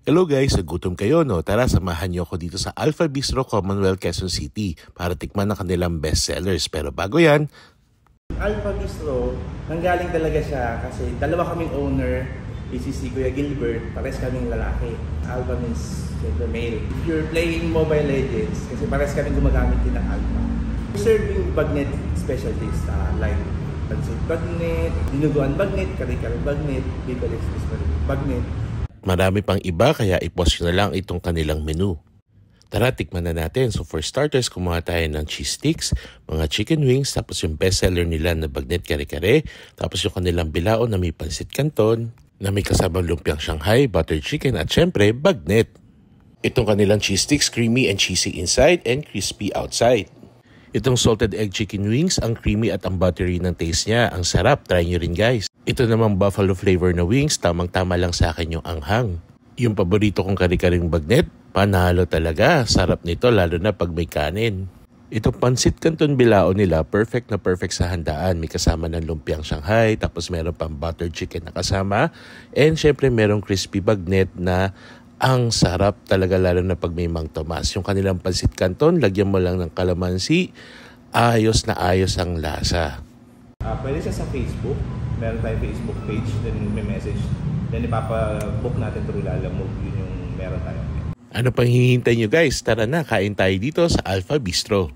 Hello guys, nagutom kayo no? Tara, samahan niyo ako dito sa Alpha Bistro, Commonwealth, Quezon City para tikman ang kanilang bestsellers. Pero bago yan, Alpha Bistro, nanggaling talaga siya kasi dalawa kaming owner, si Kuya Gilbert, pares kaming lalaki. Alpha means male. If you're playing Mobile Legends, kasi pares kaming gumagamit din ng Alpha. Serving bagnet specialties like pancit bagnet, dinuguan bagnet, kare-kare bagnet, Bicol Express bagnet. marami pang iba kaya i-post nyo na lang itong kanilang menu. Tara, tikman na natin. So for starters, kumuha tayo ng cheese sticks, mga chicken wings, tapos yung bestseller nila na bagnet kare-kare, tapos yung kanilang bilao na may pansit canton, na may kasamang lumpiang Shanghai, butter chicken, at syempre, bagnet. Itong kanilang cheese sticks, creamy and cheesy inside and crispy outside. Itong salted egg chicken wings, ang creamy at ang buttery ng taste niya. Ang sarap, try nyo rin guys. Ito namang buffalo flavor na wings, tamang-tama lang sa akin yung anghang. Yung paborito kong kare-karing bagnet, panalo talaga. Sarap nito lalo na pag may kanin. Itong pansit canton bilao nila, perfect na perfect sa handaan. May kasama ng lumpiang Shanghai, tapos meron pang butter chicken na kasama. And syempre merong crispy bagnet na ang sarap talaga lalo na pag may Mang Tomas. Yung kanilang pansit canton, lagyan mo lang ng kalamansi, ayos na ayos ang lasa. Pwede siya sa Facebook. Meron tayong Facebook page, then may message. Then ipapa-book natin through Lalamove. Yun yung meron tayo. Ano pang hihintay nyo guys? Tara na, kain tayo dito sa Alpha Bistro.